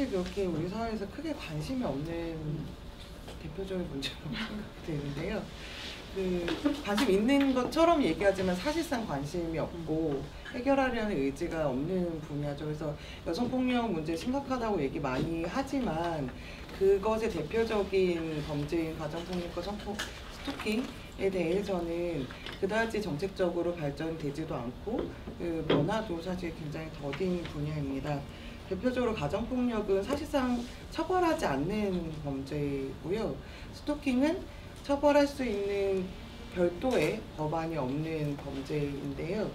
사실 그렇게 우리 사회에서 크게 관심이 없는 대표적인 문제라고 생각이 되는데요. 관심 있는 것처럼 얘기하지만 사실상 관심이 없고 해결하려는 의지가 없는 분야죠. 그래서 여성폭력 문제 심각하다고 얘기 많이 하지만 그것의 대표적인 범죄인 가정폭력과 스토킹에 대해서는 그다지 정책적으로 발전되지도 않고 변화도 사실 굉장히 더딘 분야입니다. 대표적으로 가정폭력은 사실상 처벌하지 않는 범죄이고요. 스토킹은 처벌할 수 있는 별도의 법안이 없는 범죄인데요.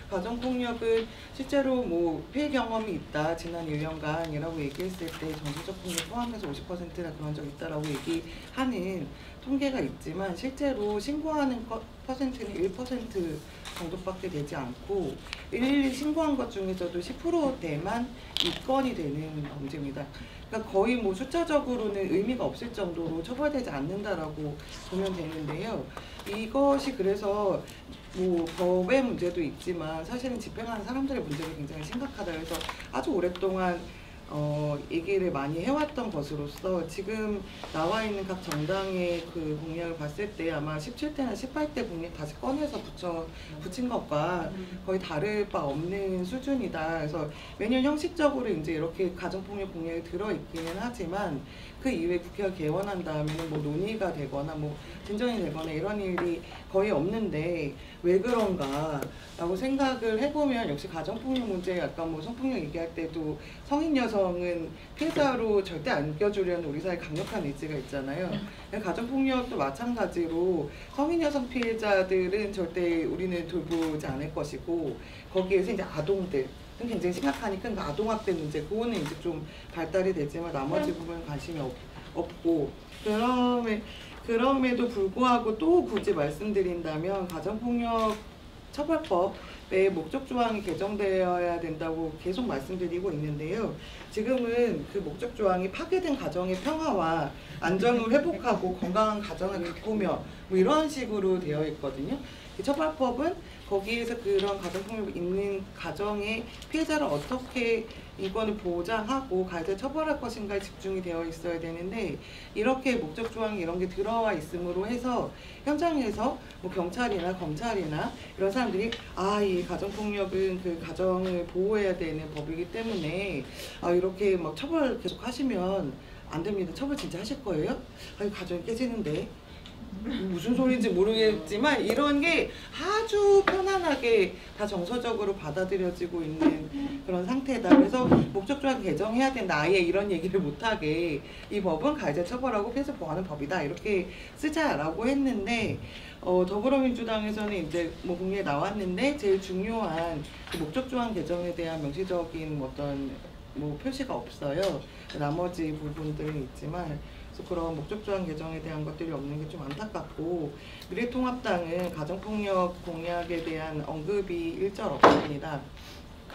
가정폭력은 실제로 뭐 피해 경험이 있다, 지난 1년간이라고 얘기했을 때 정신적 폭력 포함해서 50%나 그런 적 있다라고 얘기하는 통계가 있지만 실제로 신고하는 퍼센트는 1% 정도밖에 되지 않고 112 신고한 것 중에서도 10%대만 입건이 되는 범죄입니다. 그러니까 거의 뭐 숫자적으로는 의미가 없을 정도로 처벌되지 않는다라고 보면 되는데요. 이것이 그래서 뭐 법의 문제도 있지만 사실은 집행하는 사람들의 문제가 굉장히 심각하다. 그래서 아주 오랫동안 얘기를 많이 해왔던 것으로서 지금 나와 있는 각 정당의 그 공약을 봤을 때 아마 17대나 18대 공약 다시 꺼내서 붙인 것과 거의 다를 바 없는 수준이다. 그래서 매년 형식적으로 이제 이렇게 가정폭력 공약이 들어있기는 하지만 그 이후에 국회가 개원한 다음에는 뭐 논의가 되거나 뭐 진전이 되거나 이런 일이 거의 없는데 왜 그런가 라고 생각을 해보면 역시 가정폭력 문제, 아까 뭐 성폭력 얘기할 때도 성인 여성은 피해자로 절대 안 껴주려는 우리 사회 강력한 의지가 있잖아요. 가정폭력도 마찬가지로 성인 여성 피해자들은 절대 우리는 돌보지 않을 것이고 거기에서 이제 아동들 굉장히 심각하니까 그 아동학대 문제 그거는 이제 좀 발달이 되지만 나머지 부분은 관심이 없고 그럼에도 불구하고 또 굳이 말씀드린다면 가정폭력 처벌법의 목적 조항이 개정되어야 된다고 계속 말씀드리고 있는데요. 지금은 그 목적 조항이 파괴된 가정의 평화와 안정을 회복하고 건강한 가정을 가꾸며 뭐 이런 식으로 되어 있거든요. 처벌법은 거기에서 그런 가정폭력이 있는 가정의 피해자를 어떻게 이거는 보장하고 가해자를 처벌할 것인가에 집중이 되어 있어야 되는데 이렇게 목적 조항이 이런 게 들어와 있음으로 해서 현장에서 뭐 경찰이나 검찰이나 이런 사람들이 이 가정폭력은 그 가정을 보호해야 되는 법이기 때문에 이렇게 막 처벌 계속 하시면 안 됩니다. 처벌 진짜 하실 거예요? 가정이 깨지는데 무슨 소리인지 모르겠지만 이런 게 아주 편안하게 다 정서적으로 받아들여지고 있는 그런 상태다. 그래서 목적조항 개정해야 된다. 아예 이런 얘기를 못하게 이 법은 가해자 처벌하고 피해자 보호하는 법이다. 이렇게 쓰자라고 했는데 더불어민주당에서는 이제 뭐 공약에 나왔는데 제일 중요한 그 목적조항 개정에 대한 명시적인 어떤 뭐 표시가 없어요. 나머지 부분들은 있지만 그런 목적조항 개정에 대한 것들이 없는 게 좀 안타깝고 미래통합당은 가정폭력 공약에 대한 언급이 일절 없습니다.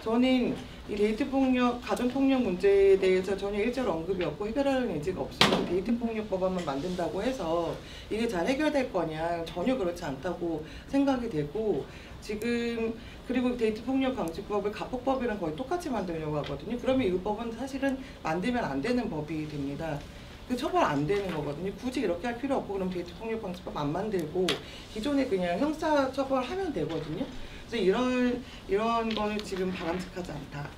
저는 이 데이트폭력, 가정폭력 문제에 대해서 전혀 일절 언급이 없고 해결하는 의지가 없으면 데이트폭력 법안만 만든다고 해서 이게 잘 해결될 거냐 전혀 그렇지 않다고 생각이 되고 지금 그리고 데이트폭력 방지법을 가폭법이랑 거의 똑같이 만들려고 하거든요. 그러면 이 법은 사실은 만들면 안 되는 법이 됩니다. 처벌 안 되는 거거든요. 굳이 이렇게 할 필요 없고 그럼 데이트폭력방지법 안 만들고 기존에 그냥 형사 처벌하면 되거든요. 그래서 이런 거는 지금 바람직하지 않다.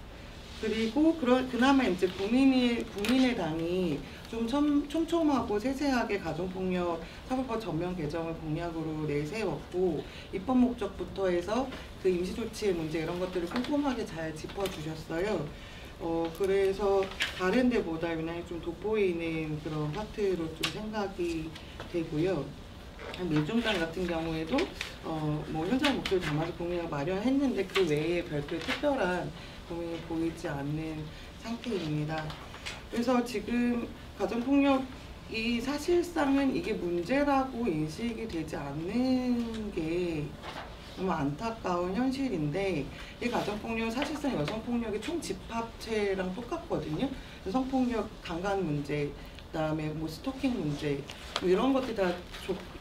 그리고 그나마 이제 국민의당이 좀 촘촘하고 세세하게 가정폭력 처벌법 전면 개정을 공약으로 내세웠고 입법 목적부터 해서 그 임시조치의 문제 이런 것들을 꼼꼼하게 잘 짚어주셨어요. 그래서 다른 데보다 유난히 좀 돋보이는 그런 파트로 좀 생각이 되고요. 민중당 같은 경우에도 뭐 현장 목소리 담아서 공약을 마련했는데 그 외에 별도의 특별한 고민이 보이지 않는 상태입니다. 그래서 지금 가정폭력이 사실상은 이게 문제라고 인식이 되지 않는 게 너무 안타까운 현실인데 이 가정폭력은 사실상 여성폭력의 총집합체랑 똑같거든요. 성폭력, 강간 문제, 그다음에 뭐 스토킹 문제 뭐 이런 것들이 다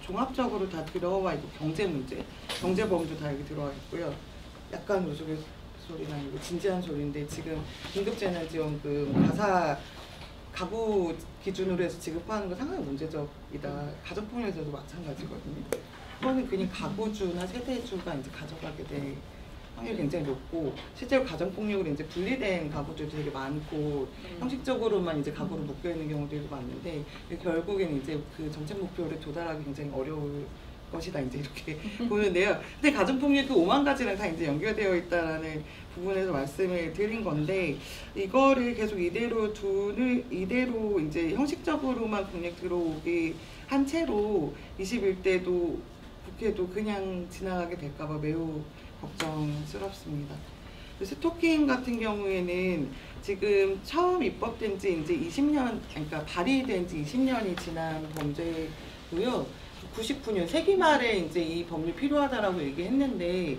종합적으로 다 들어와 있고 경제 문제, 경제범도 다 여기 들어와 있고요. 약간 우스갯소리 나고 진지한 소리인데 지금 긴급재난지원금 가사 가구 기준으로 해서 지급하는 건 상당히 문제적이다. 가정폭력에서도 마찬가지거든요. 그거는 그냥 가구주나 세대주가 이제 가져가게 될 확률이 굉장히 높고, 실제로 가정폭력으로 이제 분리된 가구들도 되게 많고, 형식적으로만 이제 가구로 묶여 있는 경우들도 많은데, 결국엔 이제 그 정책 목표를 도달하기 굉장히 어려울 것이다, 이제 이렇게 보는데요. 근데 가정폭력 그 5만 가지랑 다 이제 연결되어 있다라는 부분에서 말씀을 드린 건데, 이거를 계속 이대로 이제 형식적으로만 폭력 들어오게 한 채로 21대도 국회도 그냥 지나가게 될까봐 매우 걱정스럽습니다. 스토킹 같은 경우에는 지금 처음 입법된 지 이제 20년, 그러니까 발의된 지 20년이 지난 범죄고요. 99년 세기 말에 이제 이 법률 필요하다라고 얘기했는데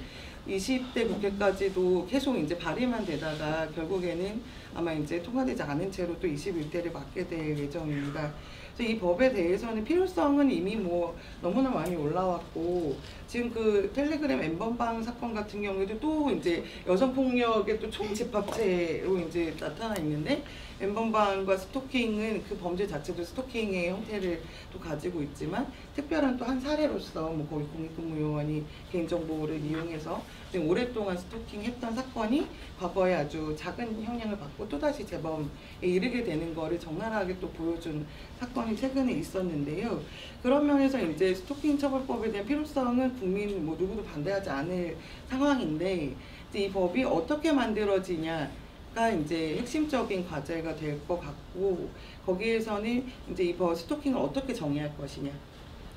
20대 국회까지도 계속 이제 발의만 되다가 결국에는 아마 이제 통과되지 않은 채로 또 21대를 맞게 될 예정입니다. 그래서 이 법에 대해서는 필요성은 이미 뭐 너무나 많이 올라왔고, 지금 그 텔레그램 N번방 사건 같은 경우에도 또 이제 여성폭력의 또 총집합체로 이제 나타나 있는데, N번방과 스토킹은 그 범죄 자체도 스토킹의 형태를 또 가지고 있지만, 특별한 또 한 사례로서 뭐 거기 공익근무요원이 개인정보를 이용해서 지금 오랫동안 스토킹했던 사건이 과거에 아주 작은 형량을 받고 또다시 재범에 이르게 되는 거를 적나라하게 또 보여준 사건이 최근에 있었는데요. 그런 면에서 이제 스토킹 처벌법에 대한 필요성은 국민 뭐 누구도 반대하지 않을 상황인데, 이제 이 법이 어떻게 만들어지냐가 이제 핵심적인 과제가 될 것 같고, 거기에서는 이제 이 법 스토킹을 어떻게 정의할 것이냐.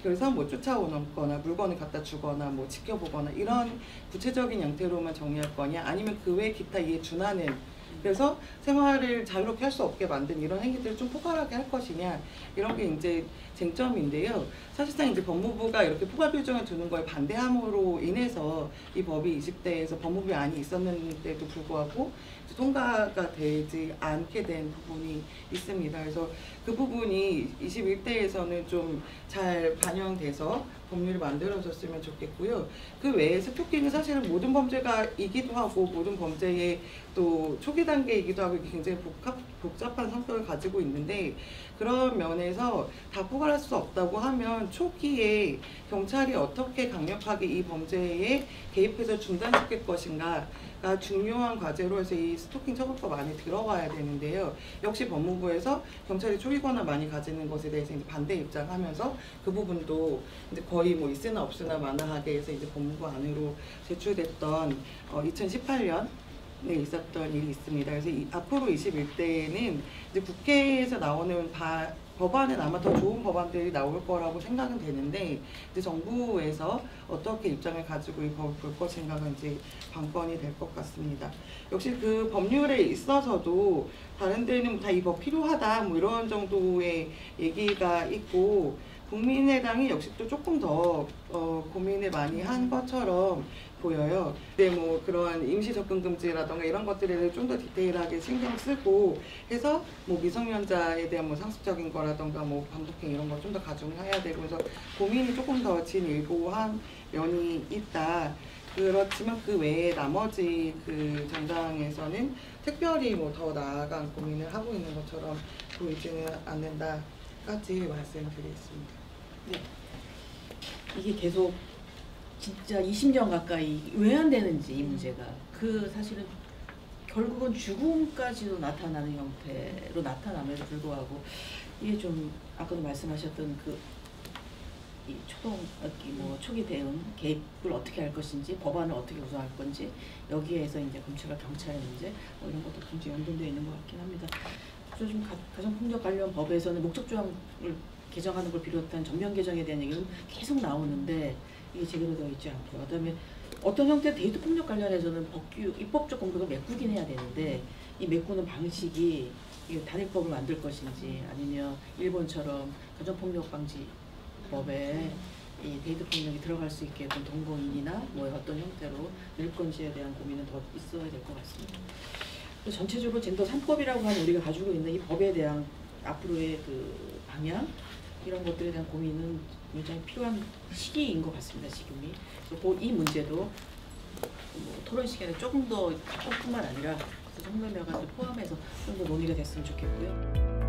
그래서 뭐 쫓아오거나 물건을 갖다 주거나 뭐 지켜보거나 이런 구체적인 형태로만 정의할 거냐, 아니면 그 외 기타 이에 준하는, 그래서 생활을 자유롭게 할 수 없게 만든 이런 행위들을 좀 포괄하게 할 것이냐, 이런 게 이제 쟁점인데요. 사실상 이제 법무부가 이렇게 포괄 규정을 두는 거에 반대함으로 인해서 이 법이 20대에서 법무부에 안이 있었는데도 불구하고 통과가 되지 않게 된 부분이 있습니다. 그래서 그 부분이 21대에서는 좀 잘 반영돼서 법률이 만들어졌으면 좋겠고요. 그 외에 스토킹은 사실은 모든 범죄가이기도 하고 모든 범죄의 또 초기 단계이기도 하고 굉장히 복잡한 성격을 가지고 있는데, 그런 면에서 다 포괄할 수 없다고 하면 초기에 경찰이 어떻게 강력하게 이 범죄에 개입해서 중단시킬 것인가가 중요한 과제로 해서 이 스토킹 처벌법 안에 들어가야 되는데요. 역시 법무부에서 경찰이 초기 권한 많이 가지는 것에 대해서 이제 반대 입장하면서 그 부분도 이제 거의 뭐 있으나 없으나 마나하게 해서 이제 법무부 안으로 제출됐던 2018년 네, 있었던 일이 있습니다. 그래서 앞으로 21대에는 이제 국회에서 나오는 법안은 아마 더 좋은 법안들이 나올 거라고 생각은 되는데, 이제 정부에서 어떻게 입장을 가지고 이 법을 볼 것인가가 이제 관건이 될 것 같습니다. 역시 그 법률에 있어서도 다른 데는 다 이 법 필요하다 뭐 이런 정도의 얘기가 있고, 국민의당이 역시 또 조금 더 고민을 많이 한 것처럼 보여요. 근데 뭐 그런 임시 접근 금지라던가 이런 것들에 대해 좀 더 디테일하게 신경 쓰고 해서 뭐 미성년자에 대한 뭐 상습적인 거라던가 뭐 반복행 이런 거 좀 더 가중해야 되고 해서 고민이 조금 더 진일보한 면이 있다. 그렇지만 그 외에 나머지 그 정당에서는 특별히 뭐 더 나아간 고민을 하고 있는 것처럼 보이지는 않는다까지 말씀드리겠습니다. 네. 이게 계속 진짜 20년 가까이 왜 안 되는지 이 문제가, 그 사실은 결국은 죽음까지도 나타나는 형태로 나타남에도 불구하고 이게 좀 아까도 말씀하셨던 그 이 초동학기 뭐 초기 대응 개입을 어떻게 할 것인지, 법안을 어떻게 구성할 건지, 여기에서 이제 검찰과 경찰의 문제 뭐 이런 것도 굉장히 연동되어 있는 것 같긴 합니다. 요즘 가정폭력 관련 법에서는 목적 조항을 개정하는 걸 비롯한 전면 개정에 대한 얘기는 계속 나오는데 이게 제대로 되어 있지 않고요. 그다음에 어떤 형태의 데이트 폭력 관련해서는 입법적 공백을 메꾸긴 해야 되는데, 이 메꾸는 방식이 이게 단일법을 만들 것인지 아니면 일본처럼 가정폭력 방지법에 이 데이트 폭력이 들어갈 수 있게 어떤 동거인이나 뭐 어떤 형태로 낼 건지에 대한 고민은 더 있어야 될 것 같습니다. 전체적으로 젠더 3법이라고 하는 우리가 가지고 있는 이 법에 대한 앞으로의 그 방향, 이런 것들에 대한 고민은 굉장히 필요한 시기인 것 같습니다. 지금이. 그리고 이 문제도 뭐 토론 시간에 조금 더 뿐만 아니라 성매매가 포함해서 좀 더 논의가 됐으면 좋겠고요.